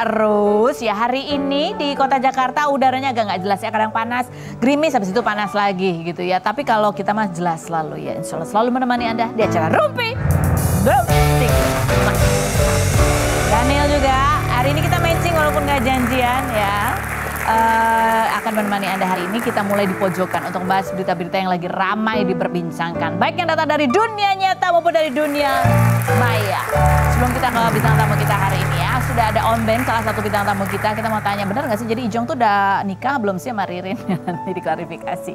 Rus. Ya, hari ini di kota Jakarta udaranya agak nggak jelas ya, kadang panas, gerimis, habis itu panas lagi gitu ya. Tapi kalau kita mah jelas selalu ya, insya Allah selalu menemani Anda di acara Rumpi Drumstick. Daniel juga, hari ini kita matching walaupun nggak janjian ya. Akan menemani Anda hari ini. Kita mulai di pojokan untuk membahas berita-berita yang lagi ramai diperbincangkan, baik yang datang dari dunia nyata maupun dari dunia maya. Sebelum kita ke bintang tamu kita hari ini ya, sudah ada Om Ben, salah satu bintang tamu kita. Kita mau tanya, benar nggak sih jadi Ijong tuh udah nikah belum sih sama Ririn? Nanti diklarifikasi.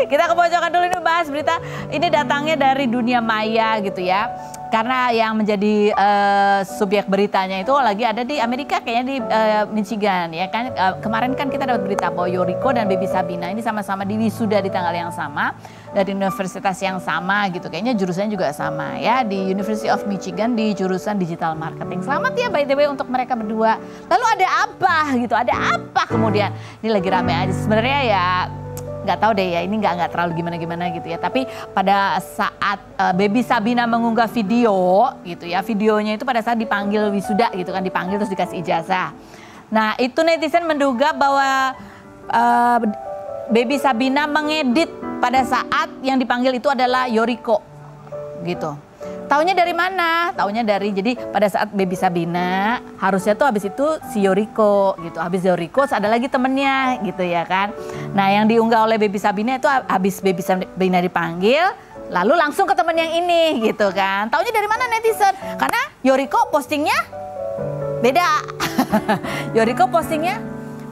Kita ke pojokan dulu, ini bahas berita ini datangnya dari dunia maya gitu ya. Karena yang menjadi subjek beritanya itu lagi ada di Amerika, kayaknya di Michigan ya kan. Kemarin kan kita dapat berita bahwa Yoriko dan Baby Sabina ini sama-sama di wisuda di tanggal yang sama dari universitas yang sama gitu. Kayaknya jurusannya juga sama ya, di University of Michigan di jurusan digital marketing. Selamat ya by the way untuk mereka berdua. Lalu ada apa gitu? Ada apa kemudian? Ini lagi rame aja sebenarnya ya. Nggak tahu deh ya, ini nggak terlalu gimana-gimana gitu ya. Tapi pada saat Baby Sabina mengunggah video gitu ya, videonya itu pada saat dipanggil wisuda gitu kan, dipanggil terus dikasih ijazah. Nah itu netizen menduga bahwa Baby Sabina mengedit pada saat yang dipanggil itu adalah Yoriko gitu. Taunya dari mana? Taunya dari, jadi pada saat Baby Sabina harusnya tuh habis itu si Yoriko gitu. Habis Yoriko ada lagi temennya gitu ya kan. Nah yang diunggah oleh Baby Sabina itu habis Baby Sabina dipanggil, lalu langsung ke temen yang ini gitu kan. Taunya dari mana netizen? Karena Yoriko postingnya beda. Yoriko postingnya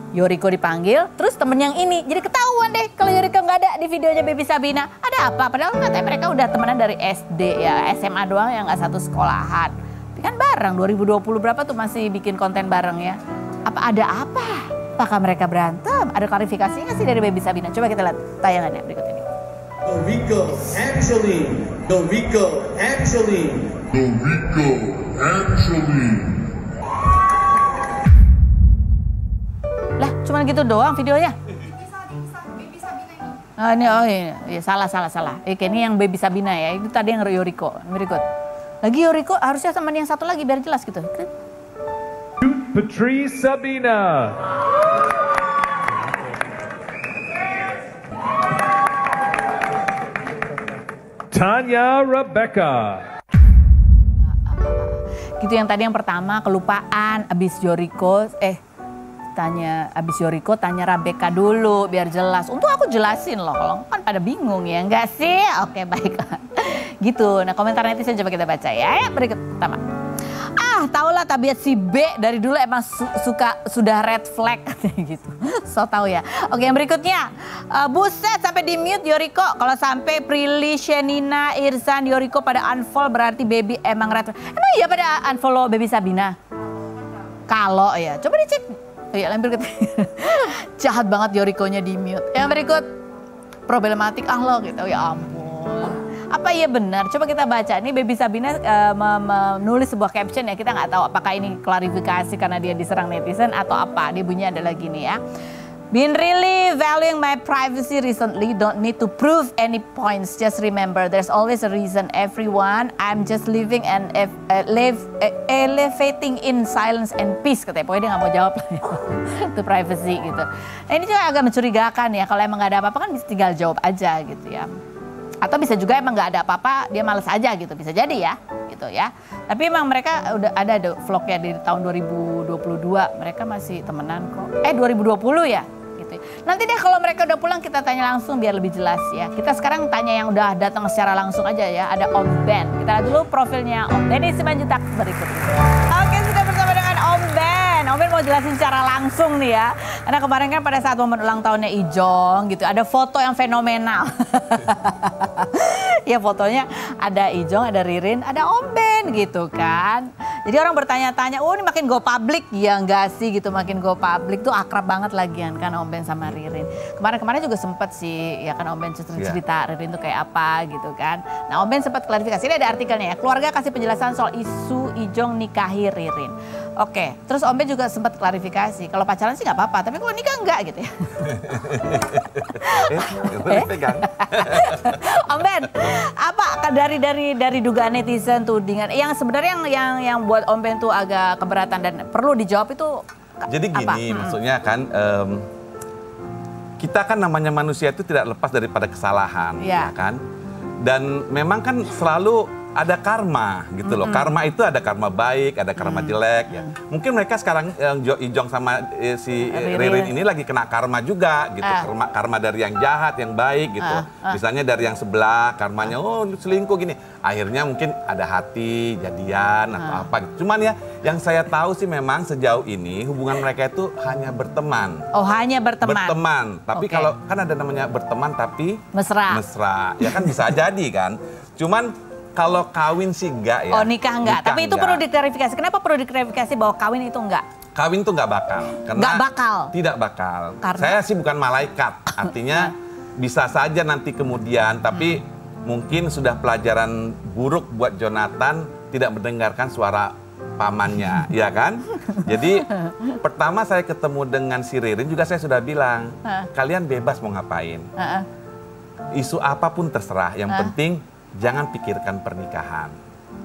Yoriko dipanggil, terus temen yang ini. Jadi ketahuan deh kalau Yoriko nggak ada di videonya Baby Sabina. Ada apa? Padahal katanya mereka udah temenan dari SD ya, SMA doang ya, nggak satu sekolahan. Tapi kan bareng, 2020 berapa tuh masih bikin konten bareng ya. Apa ada apa? Apakah mereka berantem? Ada klarifikasinya sih dari Baby Sabina? Coba kita lihat tayangannya berikut ini. Yoriko actually. Lah, cuman gitu doang videonya. Oh, ini ya, salah. Ini yang Baby Sabina ya. Itu tadi yang Yoriko. Berikut. Lagi Yoriko harusnya sama yang satu lagi biar jelas gitu. Putri Sabina. Tanya Rebecca. Gitu yang tadi yang pertama kelupaan, abis Yoriko abis Yoriko tanya Rebecca dulu biar jelas. Untuk aku jelasin loh, kalau kan pada bingung ya, enggak sih? Oke baik. Gitu. Nah komentar netizen coba kita baca ya. Berikut pertama. Taulah tabiat si B dari dulu emang sudah red flag gitu. So tahu ya. Oke yang berikutnya. Buset sampai di mute Yoriko. Kalau sampai Prilly, Shenina, Irsan, Yoriko pada unfollow berarti Baby emang red flag. Emang iya pada unfollow Baby Sabina? Kalau ya coba dicek. Ya yang berikut. Jahat banget Yorikonya di mute. Yang berikut. Problematik lo gitu. Ya ampun. Apa iya benar? Coba kita baca. Ini Baby Sabina menulis sebuah caption ya. Kita nggak tahu apakah ini klarifikasi karena dia diserang netizen atau apa. Dia bunyinya adalah gini ya. Been really valuing my privacy recently. Don't need to prove any points. Just remember there's always a reason. Everyone, I'm just living and elevating in silence and peace. Katanya. Pokoknya dia nggak mau jawab lah. Itu privacy gitu. Nah ini juga agak mencurigakan ya. Kalau emang nggak ada apa-apa kan bisa tinggal jawab aja gitu ya. Atau bisa juga emang nggak ada apa-apa, dia males aja gitu, bisa jadi ya, gitu ya. Tapi emang mereka udah ada vlognya di tahun 2022, mereka masih temenan kok. 2020 ya, gitu. Nanti deh kalau mereka udah pulang kita tanya langsung biar lebih jelas ya. Kita sekarang tanya yang udah datang secara langsung aja ya. Ada Om Ben, kita lihat dulu profilnya Om Ben Simanjuntak berikut. Oke sudah bersama dengan Om Ben. Om Ben mau jelasin secara langsung nih ya. Karena kemarin kan pada saat momen ulang tahunnya Ijong gitu, ada foto yang fenomenal. Ya fotonya ada Ijong, ada Ririn, ada Om Ben gitu kan. Jadi orang bertanya-tanya, oh ini makin go public ya enggak sih gitu, makin go public tuh akrab banget lagian kan Om Ben sama Ririn. Kemarin juga sempet sih ya kan Om Ben cerita Ririn tuh kayak apa gitu kan. Nah Om Ben sempat klarifikasi, ini ada artikelnya ya. Keluarga kasih penjelasan soal isu Ijong nikahi Ririn. Oke, terus Om Ben juga sempat klarifikasi, kalau pacaran sih nggak apa-apa, tapi kalau nikah enggak gitu ya. Boleh pegang. Om Ben, apa dari dugaan netizen tudingan yang sebenarnya yang buat Om Ben tuh agak keberatan dan perlu dijawab itu Jadi gini, maksudnya kan kita kan namanya manusia itu tidak lepas daripada kesalahan, ya kan? Dan memang kan selalu ada karma gitu loh. Karma itu ada karma baik, ada karma jelek ya. Mungkin mereka sekarang Ijong sama si Ririn ini lagi kena karma juga gitu. Karma dari yang jahat, yang baik gitu. Misalnya dari yang sebelah karmanya selingkuh gini. Akhirnya mungkin ada hati, jadian atau apa gitu. Cuman ya yang saya tahu sih memang sejauh ini hubungan mereka itu hanya berteman. Oh, hanya berteman. Berteman. Tapi kalau kan ada namanya berteman tapi mesra. Mesra. Ya kan bisa jadi kan. Cuman kalau kawin sih enggak ya. Oh, nikah enggak. Tapi itu perlu diklarifikasi. Kenapa perlu diklarifikasi bahwa kawin itu enggak? Kawin itu enggak bakal. Enggak bakal? Tidak bakal. Karena? Saya sih bukan malaikat. Artinya bisa saja nanti kemudian. Tapi mungkin sudah pelajaran buruk buat Jonathan tidak mendengarkan suara pamannya. Ya kan? Jadi pertama saya ketemu dengan si Ririn juga saya sudah bilang. Kalian bebas mau ngapain. Isu apapun terserah. Yang penting jangan pikirkan pernikahan.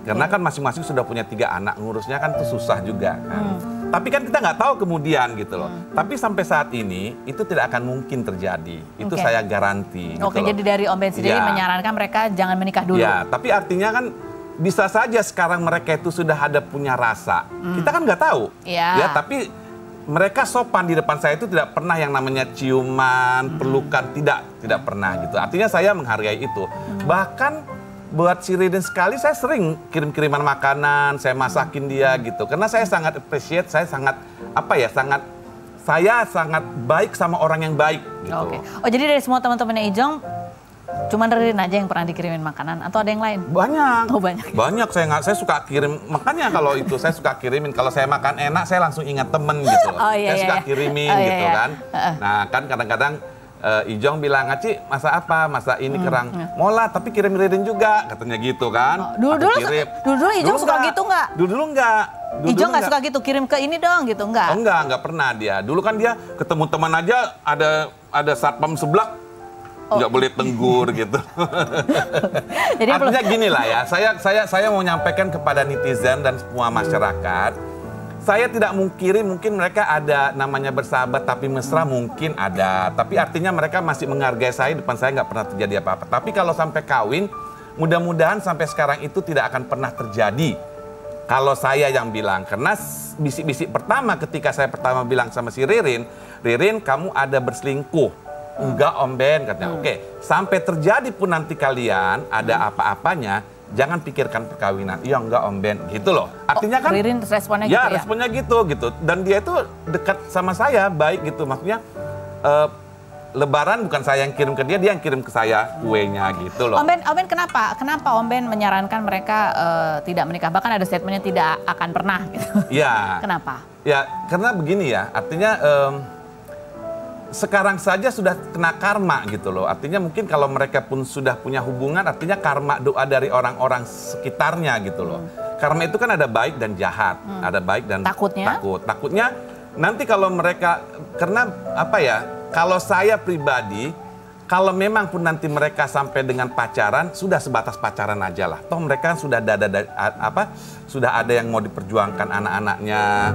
Karena kan masing-masing sudah punya 3 anak, ngurusnya kan itu susah juga kan. Tapi kan kita nggak tahu kemudian gitu loh. Tapi sampai saat ini itu tidak akan mungkin terjadi. Itu saya garanti. Oke, gitu jadi dari Om Ben sendiri menyarankan mereka jangan menikah dulu. Ya, tapi artinya kan bisa saja sekarang mereka itu sudah ada punya rasa. Kita kan nggak tahu. Ya, tapi mereka sopan di depan saya itu tidak pernah yang namanya ciuman, pelukan, tidak pernah gitu. Artinya saya menghargai itu. Bahkan buat si Ririn sekali saya sering kirim-kiriman makanan, saya masakin dia gitu. Karena saya sangat appreciate, saya sangat baik sama orang yang baik gitu. Oke. Oh, jadi dari semua teman-temannya Ijong cuman Ririn aja yang pernah dikirimin makanan atau ada yang lain? Banyak. Oh, banyak. Banyak saya suka kirim. Makanya kalau itu saya suka kirimin. Kalau saya makan enak saya langsung ingat temen gitu. Saya suka kirimin gitu kan. Nah kan kadang-kadang Ijong bilang, Aci masa apa? Masa ini kerang. Mola tapi kirim Ririn juga katanya gitu kan. Dulu Ijong suka gitu nggak? Dulu enggak. Ijong nggak suka gitu, kirim ke ini dong gitu, enggak? Oh, enggak pernah dia. Dulu kan dia ketemu teman aja ada satpam sebelah. Nggak boleh tenggur gitu. Jadi artinya gini lah ya, saya mau menyampaikan kepada netizen dan semua masyarakat, saya tidak mungkiri mungkin mereka ada namanya bersahabat tapi mesra mungkin ada. Tapi artinya mereka masih menghargai saya, depan saya nggak pernah terjadi apa-apa. Tapi kalau sampai kawin, mudah-mudahan sampai sekarang itu tidak akan pernah terjadi. Kalau saya yang bilang, karena bisik-bisik pertama ketika saya pertama bilang sama si Ririn, Ririn kamu ada berselingkuh. Enggak Om Ben katanya. Oke, sampai terjadi pun nanti kalian ada apa-apanya, jangan pikirkan perkawinan. Iya enggak Om Ben, gitu loh. Artinya kan Ririn responnya gitu ya? Responnya gitu. Dan dia itu dekat sama saya, baik gitu. Maksudnya Lebaran bukan saya yang kirim ke dia yang kirim ke saya kuenya gitu loh. Om Ben kenapa Om Ben menyarankan mereka tidak menikah? Bahkan ada statementnya tidak akan pernah gitu. Iya. Kenapa? Ya, karena begini ya, artinya sekarang saja sudah kena karma gitu loh. Artinya mungkin kalau mereka pun sudah punya hubungan, artinya karma doa dari orang-orang sekitarnya gitu loh. Karma itu kan ada baik dan jahat, ada baik dan takutnya nanti kalau mereka, karena apa ya, kalau saya pribadi, kalau memang pun nanti mereka sampai dengan pacaran, sudah sebatas pacaran aja lah. Toh mereka sudah sudah ada yang mau diperjuangkan anak-anaknya,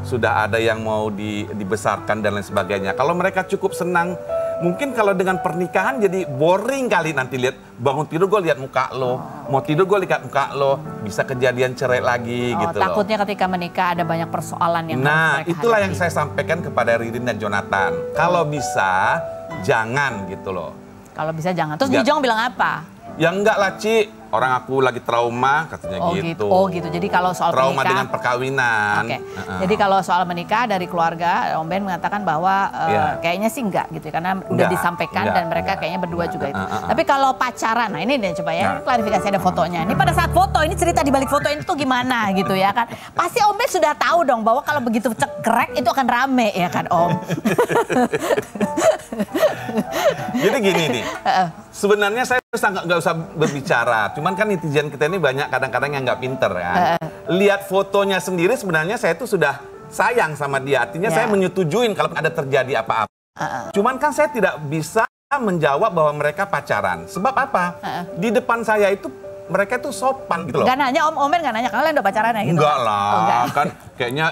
sudah ada yang mau dibesarkan dan lain sebagainya. Kalau mereka cukup senang, mungkin kalau dengan pernikahan jadi boring kali nanti lihat bangun tidur gue lihat muka lo, mau tidur gue lihat muka lo, bisa kejadian cerai lagi gitu loh. Takutnya ketika menikah ada banyak persoalan yang itulah yang saya sampaikan kepada Ririn dan Jonathan. Kalau bisa jangan gitu loh. Kalau bisa jangan. Terus Ijong bilang apa? Ya enggak lah Ci, orang aku lagi trauma katanya gitu. Oh gitu. Jadi kalau soal trauma menikah, dengan perkawinan. Oke. Jadi kalau soal menikah dari keluarga, Om Ben mengatakan bahwa kayaknya sih enggak gitu ya, karena udah disampaikan dan mereka kayaknya berdua juga itu. Tapi kalau pacaran, nah ini deh coba ya, klarifikasi ada fotonya. Ini pada saat foto, ini cerita di balik foto ini tuh gimana gitu ya kan? Pasti Om Ben sudah tahu dong bahwa kalau begitu cekrek itu akan rame ya kan Om. Jadi gini nih, sebenarnya saya nggak usah berbicara, cuman kan netizen kita ini banyak kadang-kadang yang nggak pinter kan. Lihat fotonya sendiri sebenarnya saya tuh sudah sayang sama dia, artinya saya menyetujuin kalau ada terjadi apa-apa. Cuman kan saya tidak bisa menjawab bahwa mereka pacaran. Sebab apa? Di depan saya itu mereka itu sopan gitu loh. Gak nanya, Om Ben gak nanya, kalian udah pacaran ya gitu? Enggak lah, Oh, enggak. kan kayaknya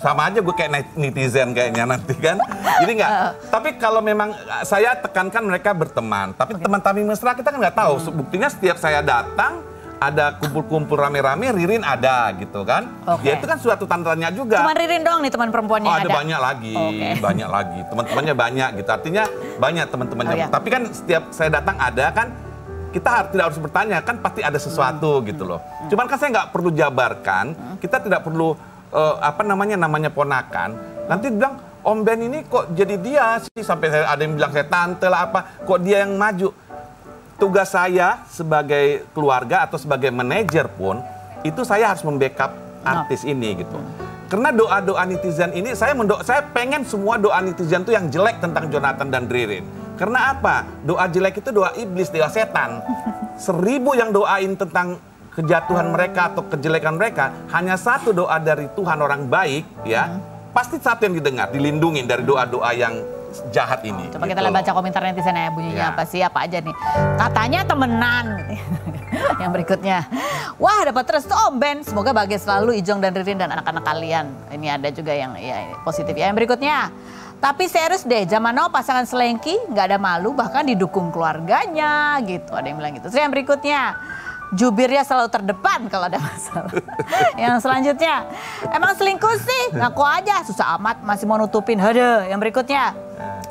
sama aja gue kayak netizen kayaknya nanti kan. Jadi enggak, tapi kalau memang saya tekankan mereka berteman. Tapi teman kami mesra kita kan nggak tahu. Buktinya setiap saya datang, ada kumpul-kumpul rame-rame, Ririn ada gitu kan. Oke. Ya itu kan suatu tandanya juga. Cuman Ririn doang nih teman perempuannya Oh yang ada ada? banyak lagi, Oke. banyak lagi. Teman-temannya banyak gitu. Artinya banyak teman-temannya. Oh, iya. Tapi kan setiap saya datang ada kan, kita tidak harus bertanya kan pasti ada sesuatu gitu loh. Cuman kan saya nggak perlu jabarkan, kita tidak perlu apa namanya ponakan. Nanti bilang Om Ben ini kok jadi dia sih, sampai ada yang bilang saya tante lah apa, kok dia yang maju. Tugas saya sebagai keluarga atau sebagai manajer pun, itu saya harus membackup artis ini gitu. Karena doa-doa netizen ini, saya pengen semua doa netizen itu yang jelek tentang Jonathan dan Ririn. Karena apa? Doa jelek itu doa iblis, doa setan. 1000 yang doain tentang kejatuhan mereka atau kejelekan mereka, hanya satu doa dari Tuhan orang baik, ya, pasti satu yang didengar, dilindungi dari doa-doa yang jahat ini. Coba gitu kita lihat loh. baca komentar netizen ya, bunyinya Ya. apa sih, apa aja nih. Katanya temenan. Yang berikutnya. Wah, dapat restu Om Ben. Semoga bahagia selalu Ijong dan Ririn dan anak-anak kalian. Ini ada juga yang ya, positif ya. Yang berikutnya. Tapi serius deh, zaman now pasangan selengki nggak ada malu, bahkan didukung keluarganya gitu. Ada yang bilang gitu. Terus yang berikutnya. Jubirnya selalu terdepan kalau ada masalah. Yang selanjutnya, emang selingkuh sih, ngaku aja, susah amat, masih mau nutupin. Hade. Yang berikutnya,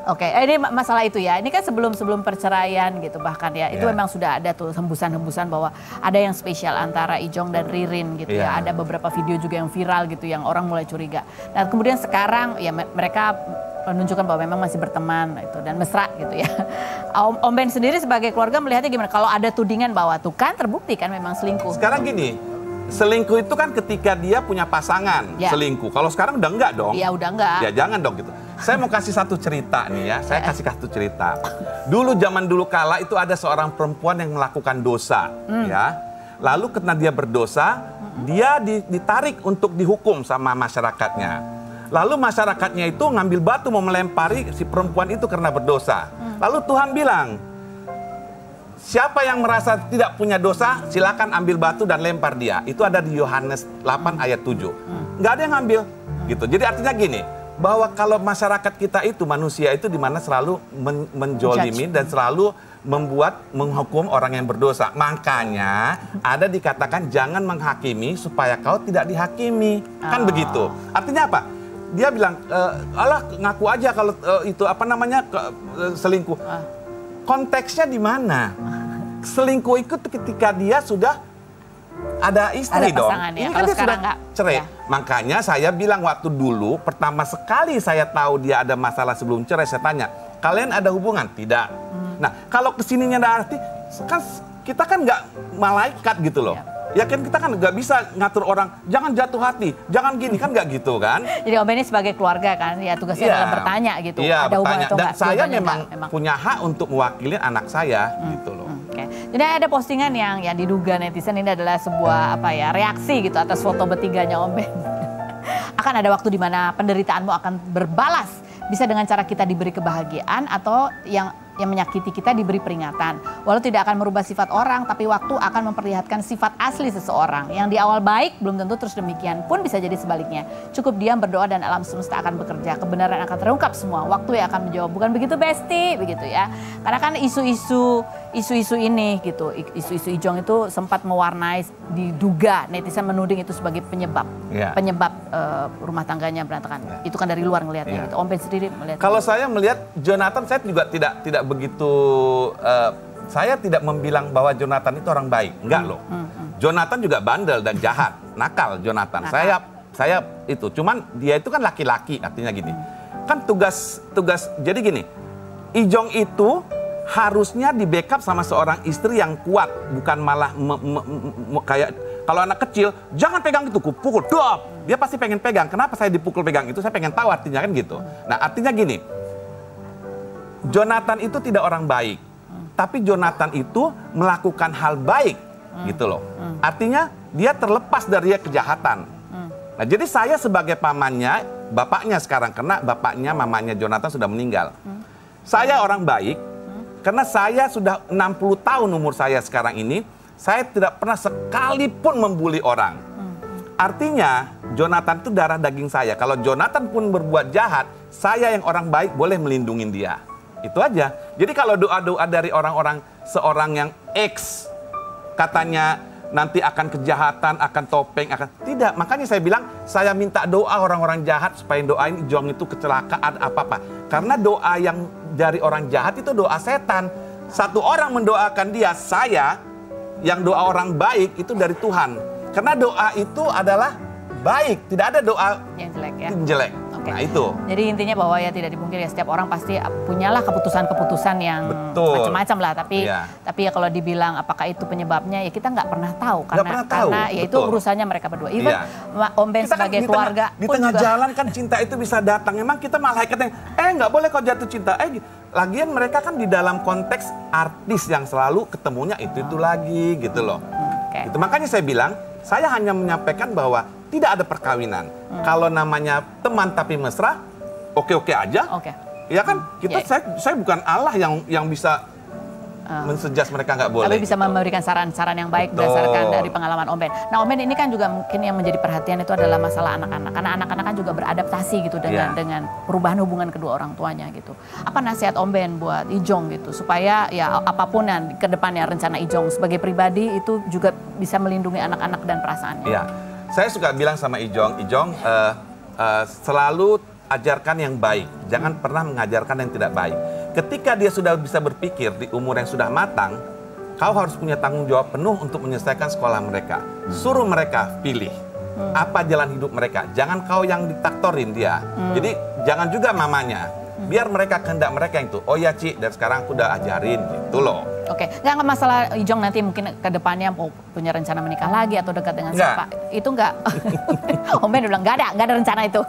oke, ini masalah itu ya. Ini kan sebelum perceraian gitu bahkan ya. Itu memang sudah ada tuh hembusan-hembusan bahwa ada yang spesial antara Ijong dan Ririn gitu ya. Ada beberapa video juga yang viral gitu yang orang mulai curiga. Dan kemudian sekarang ya mereka menunjukkan bahwa memang masih berteman itu dan mesra gitu ya. Om Ben sendiri sebagai keluarga melihatnya gimana? Kalau ada tudingan bahwa tuh kan terbukti kan memang selingkuh. Sekarang gini, selingkuh itu kan ketika dia punya pasangan selingkuh. Kalau sekarang udah enggak dong. Iya udah enggak. Ya jangan dong gitu. Saya mau kasih satu cerita nih ya. Saya kasih satu cerita. Dulu zaman dulu kala itu ada seorang perempuan yang melakukan dosa, ya. Lalu karena dia berdosa, dia ditarik untuk dihukum sama masyarakatnya. Lalu masyarakatnya itu ngambil batu mau melempari si perempuan itu karena berdosa. Lalu Tuhan bilang, siapa yang merasa tidak punya dosa, silakan ambil batu dan lempar dia. Itu ada di Yohanes 8 ayat 7. Nggak ada yang ngambil. Gitu. Jadi artinya gini, bahwa kalau masyarakat kita itu, manusia itu dimana selalu menjolimi dan selalu menghukum orang yang berdosa. Makanya ada dikatakan jangan menghakimi supaya kau tidak dihakimi. Kan begitu. Artinya apa? Dia bilang, alah ngaku aja kalau itu apa namanya selingkuh. Konteksnya di mana? Selingkuh itu ketika dia sudah ada istri dong. Ya. Ini kan dia sudah cerai. Ya. Makanya saya bilang waktu dulu, pertama sekali saya tahu dia ada masalah sebelum cerai, saya tanya, kalian ada hubungan? Tidak. Nah, kalau kesininya ada arti, kan kita kan nggak malaikat gitu loh. Ya kan kita kan nggak bisa ngatur orang, jangan jatuh hati, jangan gini, kan nggak gitu kan. Jadi Om Ben ini sebagai keluarga kan, ya tugasnya adalah bertanya gitu. Iya, ada hubungan bertanya. atau Dan enggak? saya Jawabannya memang enggak, punya hak untuk mewakili anak saya gitu loh. Oke. Jadi ada postingan yang diduga netizen ini adalah sebuah apa ya reaksi gitu atas foto bertiganya Om Ben. Akan ada waktu di mana penderitaanmu akan berbalas. Bisa dengan cara kita diberi kebahagiaan atau yang menyakiti kita diberi peringatan. Walau tidak akan merubah sifat orang, tapi waktu akan memperlihatkan sifat asli seseorang. Yang di awal baik, belum tentu terus demikian. Pun bisa jadi sebaliknya. Cukup diam, berdoa, dan alam semesta akan bekerja. Kebenaran akan terungkap semua. Waktu yang akan menjawab. Bukan begitu, Besti? Begitu ya. Karena kan isu-isu ini gitu. Isu-isu Ijong itu sempat mewarnai, diduga netizen menuding itu sebagai penyebab. Penyebab rumah tangganya berantakan. Itu kan dari luar ngelihatnya gitu. Om Ben sendiri melihat. Kalau saya melihat Jonathan, saya juga tidak begitu, saya tidak membilang bahwa Jonathan itu orang baik, enggak loh. Jonathan juga bandel dan jahat, nakal Jonathan. Saya itu, cuman dia itu kan laki-laki, artinya gini. Kan tugas jadi gini, Ijong itu harusnya di backup sama seorang istri yang kuat, bukan malah kayak kalau anak kecil, jangan pegang itu, pukul, dop. Dia pasti pengen pegang. Kenapa saya dipukul pegang itu? Saya pengen tahu artinya kan gitu. Nah artinya gini, Jonathan itu tidak orang baik, tapi Jonathan itu melakukan hal baik, gitu loh. Artinya dia terlepas dari kejahatan. Nah, jadi saya sebagai pamannya, bapaknya sekarang, karena bapaknya, mamanya Jonathan sudah meninggal. Saya orang baik, karena saya sudah 60 tahun umur saya sekarang ini, saya tidak pernah sekalipun membuli orang. Artinya Jonathan itu darah daging saya. Kalau Jonathan pun berbuat jahat, saya yang orang baik boleh melindungi dia. Itu aja. Jadi kalau doa-doa dari orang-orang, seorang yang X katanya nanti akan kejahatan, akan topeng, akan tidak. Makanya saya bilang, saya minta doa orang-orang jahat supaya doain Ijong itu kecelakaan apa-apa. Karena doa yang dari orang jahat itu doa setan. Satu orang mendoakan dia, saya yang doa orang baik itu dari Tuhan. Karena doa itu adalah baik, tidak ada doa yang jelek ya. Jelek. Oke. Nah itu. Jadi intinya bahwa ya tidak dipungkiri ya, setiap orang pasti punyalah keputusan-keputusan yang Betul. macam-macam lah. Tapi Iya. tapi ya kalau dibilang apakah itu penyebabnya ya kita nggak pernah tahu Nggak pernah tahu. karena ya itu Betul. urusannya mereka berdua. Even Iya. Om Ben Kita kan sebagai di keluarga di pun tengah juga jalan kan cinta itu bisa datang. Emang kita malaikat yang nggak boleh kau jatuh cinta. Lagian mereka kan di dalam konteks artis yang selalu ketemunya itu lagi gitu loh. Oke. Gitu. Makanya saya bilang, saya hanya menyampaikan bahwa tidak ada perkawinan. Kalau namanya teman tapi mesra, oke-oke aja. Oke. Ya kan, kita Ya. saya bukan Allah yang bisa mensuggest mereka nggak boleh. Tapi bisa gitu. memberikan saran-saran yang baik Betul. berdasarkan dari pengalaman Om Ben. Nah Om Ben ini kan juga mungkin yang menjadi perhatian itu adalah masalah anak-anak. Karena anak-anak kan juga beradaptasi gitu Iya. dengan perubahan hubungan kedua orang tuanya gitu. Apa nasihat Om Ben buat Ijong gitu supaya ya apapun yang ke depannya rencana Ijong sebagai pribadi itu juga bisa melindungi anak-anak dan perasaannya. Iya, saya suka bilang sama Ijong, selalu ajarkan yang baik, jangan pernah mengajarkan yang tidak baik. Ketika dia sudah bisa berpikir di umur yang sudah matang, kau harus punya tanggung jawab penuh untuk menyelesaikan sekolah mereka. Suruh mereka pilih apa jalan hidup mereka. Jangan kau yang diktaktorin dia. Jadi jangan juga mamanya. Biar mereka kehendak mereka yang itu. Oh ya Ci, dari sekarang aku udah ajarin gitu loh. Oke, nggak masalah Ijong nanti mungkin ke depannya mau punya rencana menikah lagi atau dekat dengan Nggak. siapa. Itu nggak. Om Ben bilang nggak ada rencana itu.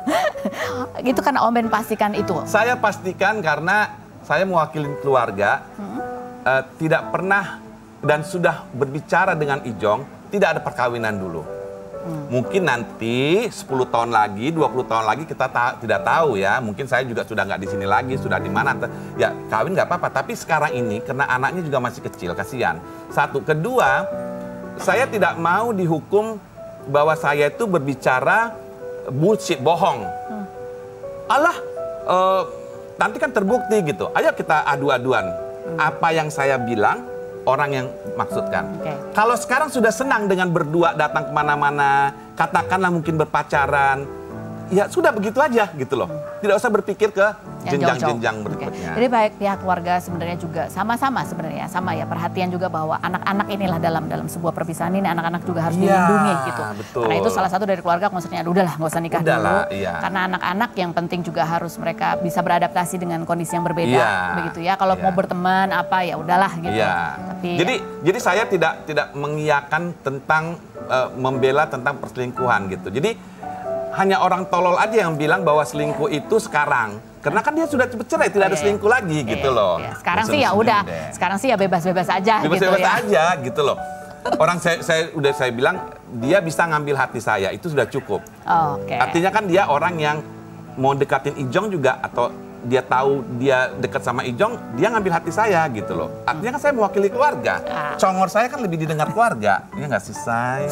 Itu karena Om Ben pastikan itu. Saya pastikan karena saya mewakili keluarga, tidak pernah dan sudah berbicara dengan Ijong, tidak ada perkawinan dulu. Mungkin nanti 10 tahun lagi, 20 tahun lagi kita tidak tahu ya. Mungkin saya juga sudah nggak di sini lagi, sudah di mana. Ya kawin nggak apa-apa, tapi sekarang ini karena anaknya juga masih kecil, kasihan. Satu. Kedua, saya tidak mau dihukum bahwa saya itu berbicara bullshit, bohong. Allah, nanti kan terbukti gitu. Ayo kita adu-aduan. Apa yang saya bilang, orang yang maksudkan. Oke. Kalau sekarang sudah senang dengan berdua datang kemana-mana, katakanlah mungkin berpacaran, ya sudah begitu aja gitu loh. Tidak usah berpikir ke Yang jenjang-jenjang jauh-jauh. berikutnya. Oke. Jadi baik pihak keluarga sebenarnya juga sama-sama sebenarnya sama ya perhatian juga bahwa anak-anak inilah dalam sebuah perpisahan ini anak-anak juga harus Iya, dilindungi gitu. betul. Karena itu salah satu dari keluarga maksudnya udahlah nggak usah nikah Udahlah, dulu. iya. Karena anak-anak yang penting juga harus mereka bisa beradaptasi dengan kondisi yang berbeda Iya, begitu ya. Kalau iya. mau berteman apa ya udahlah gitu. Iya. Tapi Jadi saya tidak mengiyakan tentang membela tentang perselingkuhan gitu. Jadi hanya orang tolol aja yang bilang bahwa selingkuh itu sekarang. Karena kan dia sudah bercerai, tidak ada Iya, selingkuh lagi gitu iya, loh. iya. Sekarang Bosan sih ya sendiri udah, deh. sekarang sih ya bebas-bebas aja gitu Bebas-bebas ya. aja gitu loh. Orang saya bilang dia bisa ngambil hati saya, itu sudah cukup. Oke. Artinya kan dia orang yang mau dekatin Ijong juga atau dia tahu dia dekat sama Ijong, dia ngambil hati saya gitu loh. Artinya kan saya mewakili keluarga. Congor saya kan lebih didengar keluarga. Iya nggak sih, Say?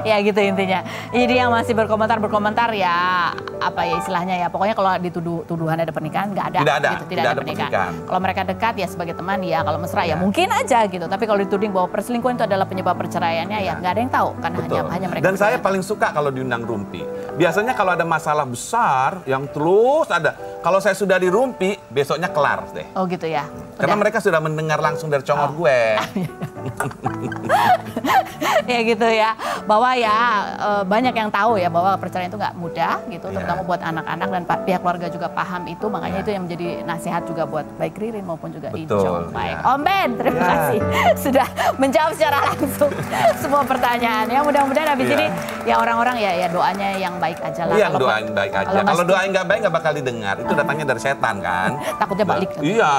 Ya gitu intinya. Jadi yang masih berkomentar ya apa ya istilahnya ya pokoknya kalau tuduhan ada pernikahan nggak ada. Tidak ada, gitu, tidak ada pernikahan. Kalau mereka dekat ya sebagai teman ya kalau mesra ya mungkin aja gitu. Tapi kalau dituding bahwa perselingkuhan itu adalah penyebab perceraiannya ya nggak ada yang tahu karena Betul. hanya mereka. Dan saya berdua. paling suka kalau diundang rumpi. Biasanya kalau ada masalah besar yang terus ada. Kalau saya sudah di rumpi, besoknya kelar deh. Oh gitu ya. Karena Udah. mereka sudah mendengar langsung dari congor gue. Ya gitu ya. Bahwa ya banyak yang tahu ya bahwa perceraian itu nggak mudah gitu. Iya. Terutama buat anak-anak dan pihak keluarga juga paham itu. Makanya Iya. itu yang menjadi nasihat juga buat baik Ririn maupun juga Betul, Ijong. Baik. iya. Om Ben, terima Iya. kasih sudah menjawab secara langsung semua pertanyaan. Ya mudah-mudahan habis Iya. ini Ya orang-orang ya doanya yang baik aja lah. Iya, doain baik aja. Kalau doain nggak baik nggak bakal didengar. Itu datangnya dari setan kan. Takutnya balik. Iya,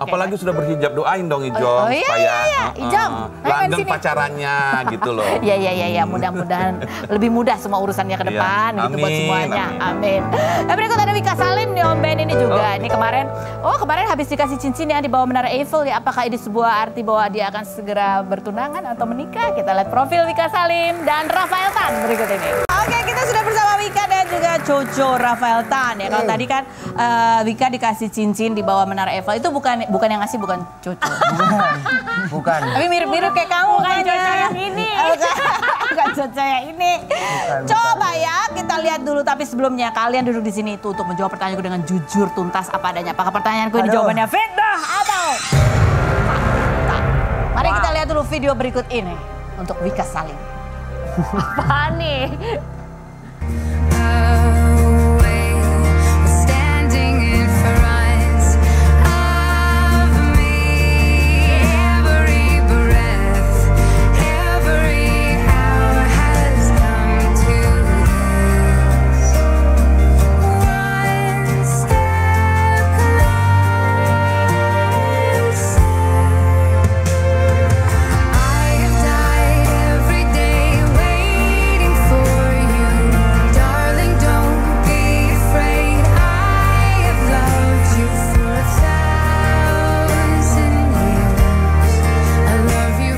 Oke. apalagi sudah berhijab, doain dong Ijom Oh, iya, supaya iya. Ijom, ayo main langgeng sini. pacarannya gitu loh. Iya, mudah-mudahan lebih mudah semua urusannya ke Iya, depan gitu buat amin, semuanya. amin. Amin. Berikut ada Wika Salim nih Om Ben ini juga. Ini kemarin habis dikasih cincin ya di bawah Menara Eiffel ya. Apakah ini sebuah arti bahwa dia akan segera bertunangan atau menikah? Kita lihat profil Wika Salim dan Rafael Tan berikut ini. Oke, kita sudah bersama Wika dan juga Coco Rafael Tan ya. Kalau tadi kan Wika dikasih cincin di bawah Menara Eiffel itu bukan yang ngasih, bukan Coco. Bukan. Tapi mirip-mirip kayak kamu Bukan kayaknya. Coco yang ini. Bukan Coco yang ini. Coba ya kita lihat dulu, tapi sebelumnya kalian duduk di sini itu untuk menjawab pertanyaanku dengan jujur, tuntas apa adanya. Apakah pertanyaanku ini Aduh. jawabannya fitnah atau fakta? Mari kita lihat dulu video berikut ini untuk Wika Salim. Apaan nih? Standing in front of me, every breath, every hour has come to this. One step closer. I have died every day waiting for you, darling. Don't be afraid. I have loved you for 1,000 years. I love you.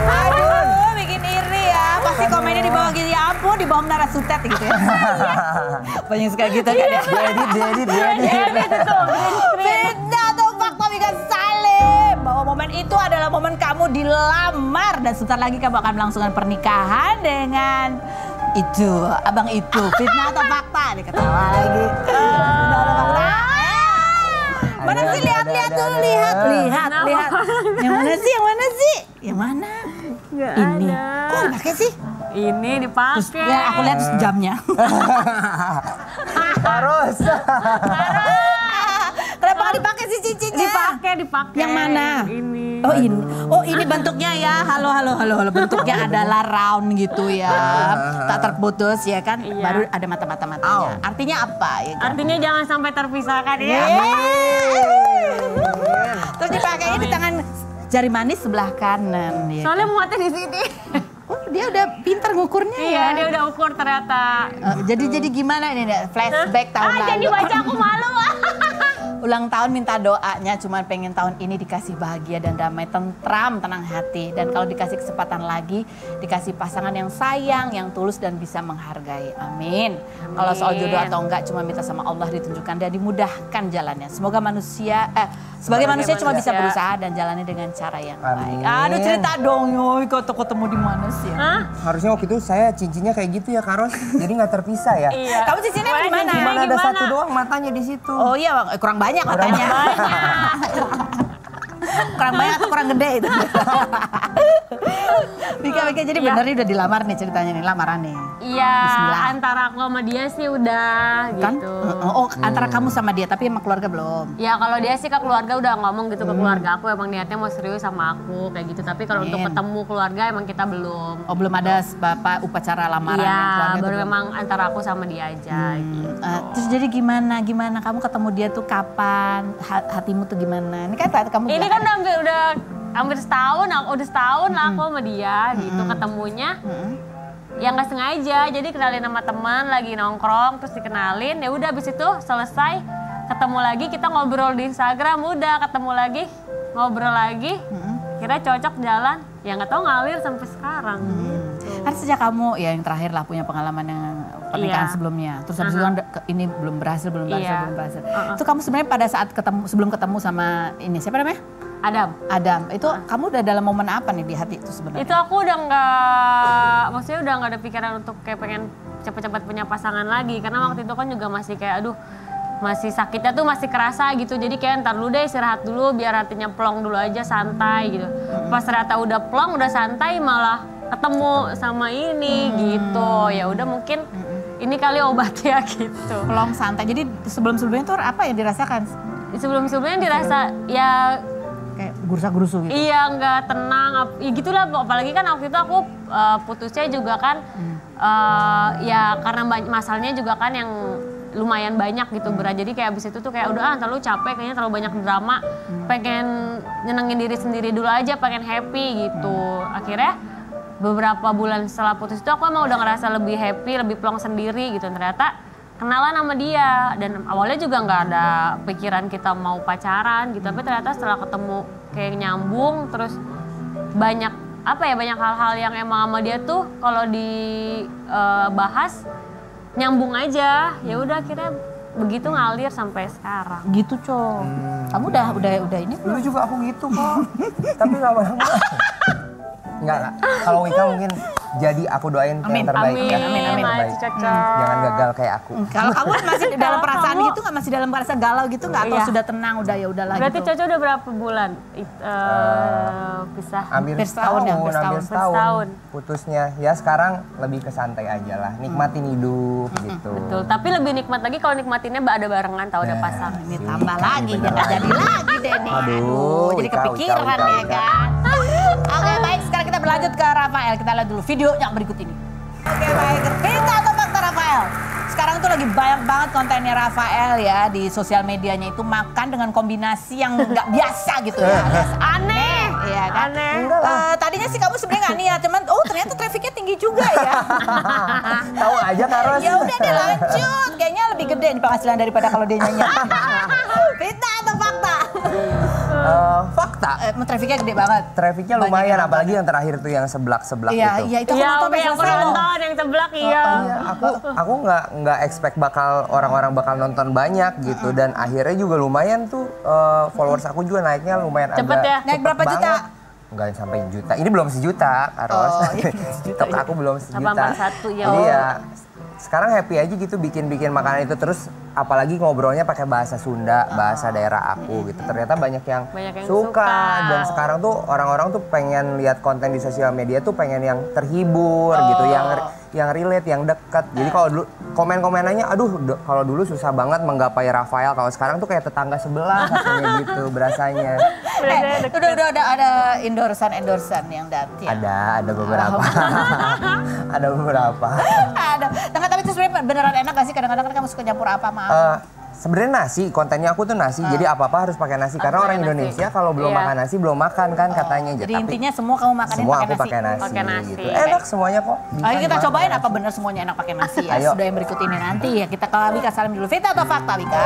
Aduh, bikin iri ya. Pasti komennya di bawah gini, ya ampun, di bawah Menara Sutet gitu ya. Banyak sekali gitu kan ya. Diedit. Fitnah atau fakta Wika Salim bahwa momen itu adalah momen kamu dilamar dan sebentar lagi kamu akan melangsungkan pernikahan dengan itu, abang itu. Fitnah atau fakta? Nih ketawa lagi. Fitnah atau fakta? Mana sih, lihat dulu, lihat. Yang mana sih? Yang mana? Nggak Ini. ada. Kok dipakai sih? Ini Terus dipakai. ya, aku lihat jamnya. Harus. Kenapa nggak dipakai sih cincinnya? Dipakai. Yang mana? Ini. Oh ini bentuknya ya. Halo. Bentuknya adalah round gitu ya. Tak terputus ya kan. Iya. Baru ada mata-matanya. Artinya apa ya kan? Artinya jangan sampai terpisahkan ya. Terus dipakainya di tangan jari manis sebelah kanan. Ya Soalnya kan? muatnya di sini. Oh dia udah pintar ngukurnya ya. Iya, dia udah ukur ternyata. Jadi gimana ini flashback tahun lalu. Jadi baca aku malu. Ulang tahun minta doanya, cuman pengen tahun ini dikasih bahagia dan damai, tentram, tenang hati. Dan kalau dikasih kesempatan lagi, dikasih pasangan yang sayang, yang tulus dan bisa menghargai. Amin. Kalau soal jodoh atau enggak, cuma minta sama Allah ditunjukkan dan dimudahkan jalannya. Semoga sebagai manusia cuma bisa berusaha dan jalani dengan cara yang baik. Amin. Aduh cerita dong, yoi, kau ketemu di mana sih? Hah? Harusnya waktu itu saya cincinnya kayak gitu ya Karos. Jadi nggak terpisah ya. Iya. Kamu cincinnya di mana? Cuman ada satu doang matanya di situ. Oh iya, Bang. Kurang banyak katanya. Kurang banyak atau kurang gede itu? Wika, jadi bener nih udah dilamar nih ceritanya nih, lamaran nih. Iya, Bismillah. antara aku sama dia sih udah Kan? gitu. Antara kamu sama dia, tapi emang keluarga belum? Ya kalau dia sih ke keluarga udah ngomong gitu ke keluarga aku, emang niatnya mau serius sama aku kayak gitu. Tapi kalau untuk Amin. ketemu keluarga emang kita belum. Oh belum ada bapak upacara lamaran yang Iya, keluarga baru tuh memang antara aku sama dia aja gitu. Terus jadi gimana kamu ketemu dia tuh kapan? Hatimu tuh gimana? Ini kan kamu Ini bilang kan udah hampir setahun, udah setahun lah aku sama dia gitu ketemunya. Ya nggak sengaja, jadi kenalin sama teman lagi nongkrong terus dikenalin, ya udah abis itu selesai ketemu lagi, kita ngobrol di Instagram, udah ketemu lagi ngobrol lagi, kira cocok jalan, ya nggak tahu ngalir sampai sekarang. Gitu. kan sejak kamu ya yang terakhir lah punya pengalaman yang pernikahan Iya. sebelumnya, terus habis itu kan ini belum berhasil. Iya. Itu kamu sebenarnya pada saat sebelum ketemu sama ini siapa namanya? Adam, itu kamu udah dalam momen apa nih di hati itu sebenarnya? Itu aku udah nggak, maksudnya udah nggak ada pikiran untuk kayak pengen cepet-cepet punya pasangan lagi. Karena waktu itu kan juga masih kayak aduh, masih sakitnya tuh masih kerasa gitu. Jadi kayak ntar dulu deh istirahat dulu biar hatinya plong dulu aja, santai gitu. Pas ternyata udah plong, udah santai malah ketemu sama ini gitu. Ya udah mungkin ini kali obatnya gitu. Pelong santai, jadi sebelum-sebelumnya tuh apa yang dirasakan? Sebelum-sebelumnya dirasa ya Kayak Gurusa-gurusu gitu. Iya, nggak tenang. Ya gitulah, apalagi kan waktu itu aku putusnya juga kan ya karena masalahnya juga kan yang lumayan banyak gitu berat. Jadi kayak abis itu tuh kayak udah terlalu capek, kayaknya terlalu banyak drama. Pengen nyenengin diri sendiri dulu aja, pengen happy gitu. Akhirnya beberapa bulan setelah putus itu aku emang udah ngerasa lebih happy, lebih plong sendiri gitu. Ternyata kenalan sama dia dan awalnya juga nggak ada pikiran kita mau pacaran gitu. Tapi ternyata setelah ketemu kayak nyambung, terus banyak banyak hal-hal yang emang sama dia tuh kalau dibahas nyambung aja. Ya udah akhirnya begitu ngalir sampai sekarang. Gitu, Cok. Kamu udah ini Dulu juga aku gitu kok. Tapi lama-lama. Enggak. Kalau Wika mungkin jadi aku doain yang terbaik ya. Amin. Yang terbaik. Jangan gagal kayak aku. Kalau kamu masih dalam perasaan kamu- gitu nggak, masih dalam perasaan galau gitu nggak, atau Iya. sudah tenang, udah ya udahlah Berarti gitu. Coco udah berapa bulan pisah? Hampir Hampir setahun ya, hampir hampir setahun. setahun. Putusnya. Ya sekarang lebih ke santai aja lah. Nikmatin hidup gitu. Betul, tapi lebih nikmat lagi kalau nikmatinnya ada barengan tau ada pasang. Ini tambah lagi, jangan jadi lagi deh nih. Aduh, Jadi Wika, kepikiran Wika, ya Wika. kan. Oke baik, sekarang kita berlanjut ke Rafael. Kita lihat dulu videonya berikut ini. Oke baik, Vita atau fakta Rafael? Sekarang tuh lagi banyak banget kontennya Rafael ya di sosial medianya, itu makan dengan kombinasi yang nggak biasa gitu ya. alias aneh, ya kan? Aneh. Tadinya sih kamu sebenarnya nggak niat, cuman ternyata trafficnya tinggi juga ya. Tahu aja Karos. Ya udah deh lanjut, kayaknya lebih gede nih penghasilan daripada kalau dia nyanyi. Fitnah atau fakta? Fakta. Trafficnya gede banget. Trafficnya Banyak lumayan, yang apalagi yang terakhir tuh yang seblak-seblak Iya, itu. iya itu aku Iya, nonton oke, yang selesai loh. nonton yang ceblak iya. Iya, aku nggak expect orang-orang bakal nonton banyak gitu, dan akhirnya juga lumayan tuh followers aku juga naiknya lumayan Cepet agak ya? Naik berapa cepet juta? banget. Nggak sampai juta. Ini belum sejuta, Karos. Oh, iya, belum sejuta, TikTok aku belum sejuta. 841 ya. Jadi ya sekarang happy aja gitu bikin makanan itu, terus apalagi ngobrolnya pakai bahasa Sunda, bahasa daerah aku gitu. Ternyata banyak yang suka, dan sekarang tuh orang-orang tuh pengen lihat konten di sosial media tuh pengen yang terhibur gitu, yang relate, yang dekat. Jadi kalau dulu komen-komenannya, kalau dulu susah banget menggapai Rafael, kalau sekarang tuh kayak tetangga sebelah katanya gitu berasanya. Udah ada endorsan yang datang. Ada beberapa. Ada beberapa. Ada. Nah, tapi itu sebenarnya beneran enak gak sih? Kadang-kadang kan kamu suka campur apa sama Sebenarnya nasi, kontennya aku tuh nasi, jadi apa-apa harus pakai nasi. Karena orang nasi. Indonesia kalau belum Iya. makan nasi belum makan kan katanya. Jadi Tapi intinya semua kamu makanin semua pakai aku nasi. pakai nasi, Pakai nasi. gitu. Enak semuanya kok. Bisa Ayo kita dimakan. cobain apa bener semuanya enak pakai nasi ya. Ayo. Sudah yang berikut ini nanti ya. Kita ke Wika salam dulu. Vita atau fakta Wika?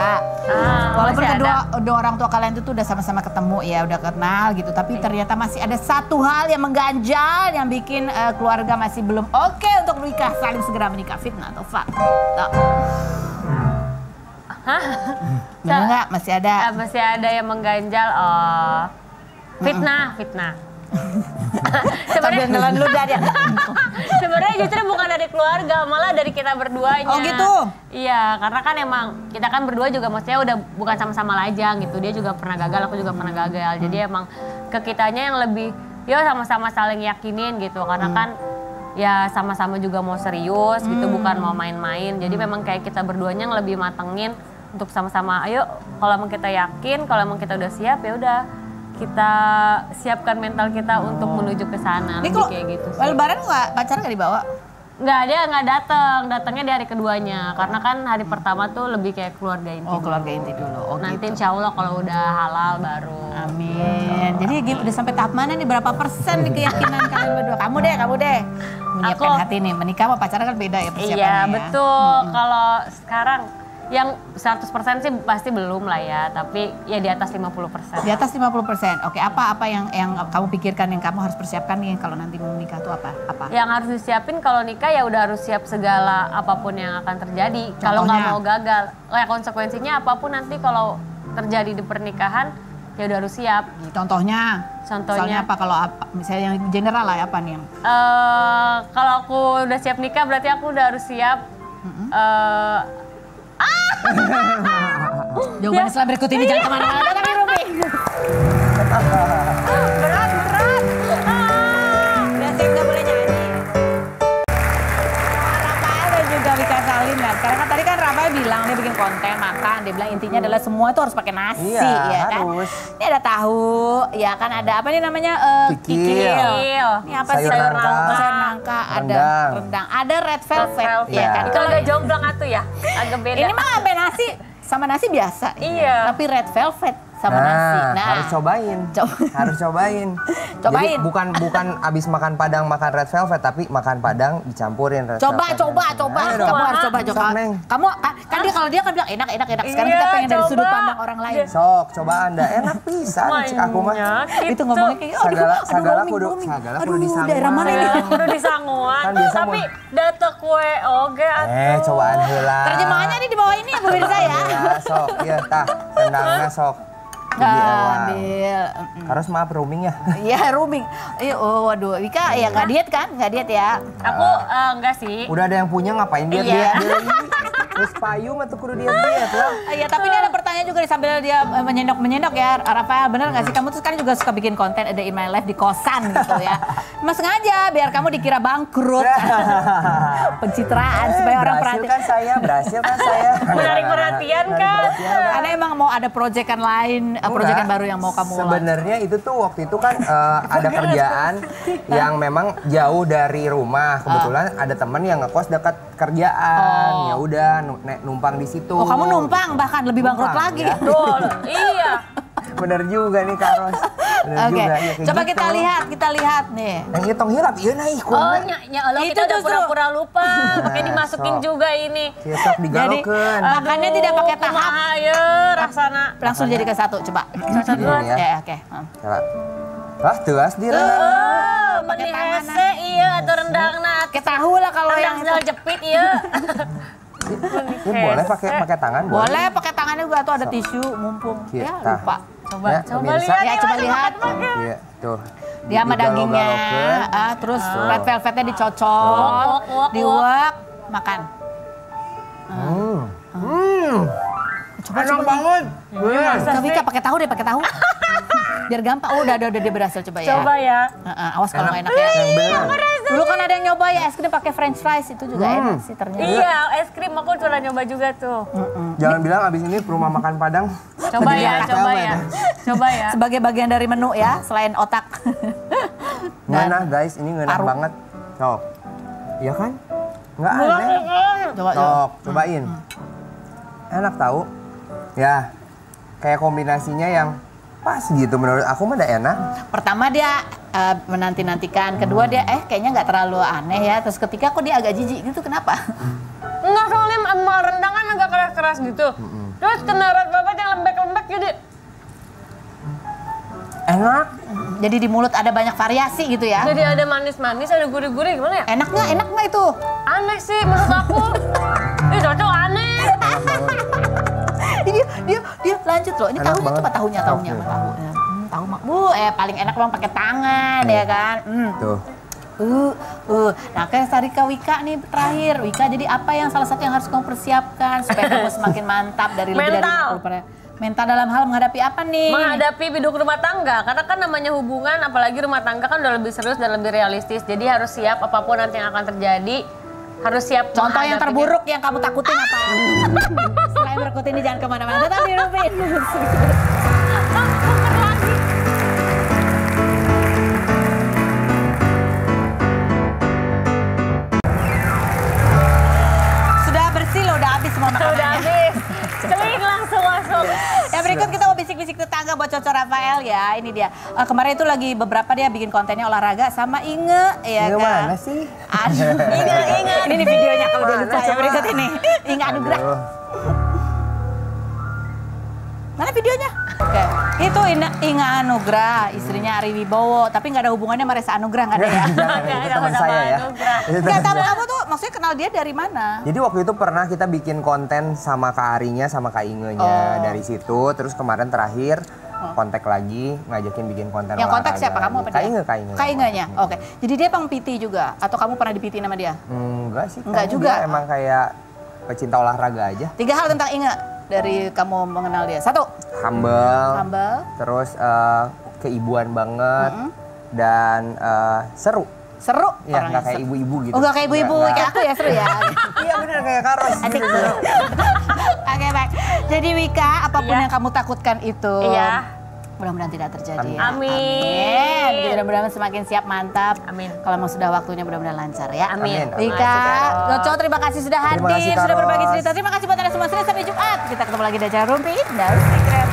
Walaupun masih kedua orang tua kalian itu tuh udah sama-sama ketemu ya, udah kenal gitu. Tapi ternyata masih ada satu hal yang mengganjal yang bikin keluarga masih belum oke untuk menikah. Saling segera menikah. Fitnah atau fakta? Bener nggak? Masih ada? Masih ada yang mengganjal. Fitnah. Sambil nelan ludah dia. Sebenarnya justru bukan dari keluarga, malah dari kita berduanya. Oh gitu? Iya, karena kan emang kita kan berdua juga maksudnya udah bukan sama-sama lajang gitu. Dia juga pernah gagal, aku juga pernah gagal. Jadi emang ke kitanya yang lebih, sama-sama saling yakinin gitu. Karena kan ya sama-sama juga mau serius gitu, bukan mau main-main. Jadi memang kayak kita berduanya yang lebih matengin untuk sama-sama, ayo kalau emang kita yakin, kalau emang kita udah siap ya udah kita siapkan mental kita untuk menuju ke sana. Ini Lebih kok kayak gitu sih. Lebaran pacar nggak dibawa? Nggak, dia nggak datangnya di hari keduanya. Karena kan hari pertama tuh lebih kayak keluarga inti. Oh keluarga inti dulu. Oh Nanti gitu. insya Allah kalau udah halal baru. Amin. Jadi udah sampai tahap mana nih? Berapa persen nih keyakinan kalian berdua? Kamu deh. Menyiapkan Aku- hati nih. Menikah sama pacaran kan beda ya persiapannya. Iya ya. betul. Kalau sekarang yang 100% sih pasti belum lah ya. Tapi ya di atas 50%. Di atas 50%. Oke, apa yang kamu pikirkan yang kamu harus persiapkan nih kalau nanti mau menikah tuh apa? Yang harus disiapin kalau nikah ya udah harus siap segala apapun yang akan terjadi. Kalau nggak Contohnya? mau gagal, ya konsekuensinya apapun nanti kalau terjadi di pernikahan ya udah harus siap. Contohnya Contohnya apa kalau misalnya yang general lah apa nih? Kalau aku udah siap nikah berarti aku udah harus siap. Jawaban setelah berikut ini jangan kemana-mana tapi Ruby. Berat. Biasanya nggak boleh nyanyi. Rafael dan juga Wika Salim ya. Sekarang kan tadi kan Rafael bilang dia bikin konten makan Dia bilang intinya adalah semua itu harus pakai nasi, Iya, ya kan? harus. Ini ada tahu, ya kan? Ada apa nih namanya? Kikil. Ini apa sih? Sayur nangka. Sayur nangka, ada rendang, ada red velvet, ya Iya. kan? Itu agak jomplang atuh ya, agak beda. Ini mah sampai nasi sama nasi biasa. Iya. Tapi red velvet sama nasi. Harus cobain. Harus cobain. Cobain. Jadi bukan abis makan Padang makan red velvet, tapi makan Padang dicampurin red Coba. velvet. Kamu Ayo dong. harus coba. Sok, Neng. Kamu kan dia kalau dia kan bilang enak. Sekarang Iya, kita pengen dari coba. sudut pandang orang lain. Sok, coba Anda. Enak pisan cik aku mah. Itu ngomongnya kayak Sagala roaming. kudu Aduh, disanguan. daerah mana ini? Udah disanguan, Kan biasa tapi data kue oge atuh. cobaan heula. Terjemahannya di bawah ini ya Bu Mirza ya. Ya, sok, iya tah. Rendangnya sok. Nggak Jadi ewa. ambil. Harus maaf roaming ya. Iya roaming. Waduh, Wika ya nggak diet kan? Nggak diet ya. Aku enggak sih. Udah ada yang punya ngapain dia Iya. Terus payung atau kudu dia lah. Iya, tapi ini ada pertanyaan juga nih sambil dia menyendok ya. Rafael, bener nggak sih kamu tuh kan juga suka bikin konten ada in my life di kosan gitu ya? Mas sengaja biar kamu dikira bangkrut, pencitraan supaya orang berhasil perhatian. berhasil kan saya. Menarik perhatian kan? Karena emang mau ada proyekan lain, proyekan baru yang mau kamu launch. Sebenarnya itu tuh waktu itu kan ada kerjaan yang memang jauh dari rumah. Kebetulan ada teman yang ngekos dekat kerjaan. Ya udah numpang di situ. Oh, kamu numpang bahkan lebih bangkrut Numpang, lagi. ya. Betul, iya. Bener juga nih Kak Ros. Bener Oke, juga. Ya, kayak coba gitu. kita lihat nih. Yang itu hilap, iya naik. Oh, nya Allah Itu kita udah justru. pura-pura lupa. Pakai dimasukin sok. juga ini. Besok digalokeun. Makannya tidak pakai tahap. Kumaha ya raksana. Langsung jadi ke satu, coba. Ini ya. Ya, oke. Coba. Wah, tuas dira. Pakai Pakai tangan, hese iya atau rendangna. Pakai tahu lah kalau yang Rendang sel jepit iya. Ini boleh pakai tangan, boleh pakai tangannya juga tuh ada tisu mumpung. Ya, Kita. lupa. Coba Ya, coba pemirsa. lihat. Ya, coba lihat. Iya, tuh. Dia sama dagingnya, Digalo-galokeun. terus red velvetnya dicocol, Wok. diuak, makan. Coba banget. Coba Wika pakai tahu deh, pakai tahu. Biar gampang. Oh, udah dia berhasil coba ya. Coba ya. Awas kalau nggak enak ya. Yang bener. Dulu kan ada yang nyoba ya es krim pakai french fries itu juga enak sih ternyata. Iya, es krim aku pernah nyoba juga tuh. Jangan bilang abis ini rumah makan Padang. Coba jadi ya, anak coba apa ya. Coba ya. Sebagai bagian dari menu ya, selain otak. Ngenah guys, ini ngenah paru. banget. Sok. Iya kan? Nggak aneh. Coba. Sok, cobain. Enak tahu. Ya, kayak kombinasinya yang pas gitu menurut aku mah udah enak. Pertama dia menanti-nantikan, kedua dia kayaknya nggak terlalu aneh ya. Terus ketiga kok dia agak jijik gitu, kenapa? Enggak, soalnya emak rendang kan agak keras-keras gitu. Terus kena red velvet yang lembek-lembek jadi Enak. Jadi di mulut ada banyak variasi gitu ya. ada manis-manis, ada gurih-gurih gimana ya? Enak nggak itu? Aneh sih menurut aku. Ih, cocok aneh. Dia lanjut loh. Ini Enak tahunya banget. coba tahunya Oke. tahu mak. Paling enak memang pakai tangan ya kan. Tuh. Nah, kayak Sarika Wika nih terakhir. Wika, jadi apa yang salah satu yang harus kamu persiapkan supaya kamu semakin mantap dari lebih Mental. dari mental dalam hal menghadapi apa nih? Menghadapi hidup rumah tangga, karena kan namanya hubungan, apalagi rumah tangga kan udah lebih serius dan lebih realistis. Jadi harus siap apapun nanti yang akan terjadi, harus siap. Contoh yang menghadapinya. terburuk yang kamu takutin apa? Selain berikut ini jangan kemana-mana, tetap di Rupin. Sudah bersih loh, udah habis semua Udah makanannya. habis, celing langsung masuk. Ya berikut kita mau bisik-bisik tetangga buat Coco Rafael ya. Ini dia. Kemarin itu lagi beberapa dia bikin kontennya olahraga sama Inge ya Inge kan. mana sih? Aduh, Inge. Ini nih videonya kalau dia lupa Mana, ya coba? berikut ini. Inge Anugrah. Aduh. Mana videonya? Oke. Itu Inge Anugrah, istrinya Ari Wibowo, tapi nggak ada hubungannya sama Resa Anugrah, nggak ada ya? Jangan, itu teman saya ya. Itu Nggak teman tahu saya. kamu tuh maksudnya kenal dia dari mana? Jadi waktu itu pernah kita bikin konten sama Kak Arinya sama Kak Ingenya dari situ. Terus kemarin terakhir kontak lagi ngajakin bikin konten Yang kontak olahraga. siapa? Kamu apa dia? Kak Inge. Kak Ingenya. Oke. Jadi dia pang PT juga atau kamu pernah di PT nama dia? Enggak sih. Enggak kayaknya juga. Dia emang kayak pecinta olahraga aja. 3 hal tentang Inge dari kamu mengenal dia. 1, humble. Terus keibuan banget dan seru. Seru Ya, orangnya, nggak kayak seru. ibu-ibu gitu. Oh, nggak kayak ibu-ibu, Nggak. kayak aku ya seru ya. Iya bener kayak Karos. Asik. Gitu. Oke, baik. Jadi Jadi Wika, apapun Iya. yang kamu takutkan itu, Iya. mudah-mudahan tidak terjadi ya. Amin. Gitu, mudah-mudahan semakin siap, mantap. Amin. Kalau mau sudah waktunya mudah-mudahan lancar ya. Amin. Wika, Goco terima kasih sudah Terima hadir, kasih, sudah Kak berbagi Ros. cerita. Terima kasih buat Anda semua. Senin sampai Jumat. Kita ketemu lagi di acara Rumpi. Dari Secret.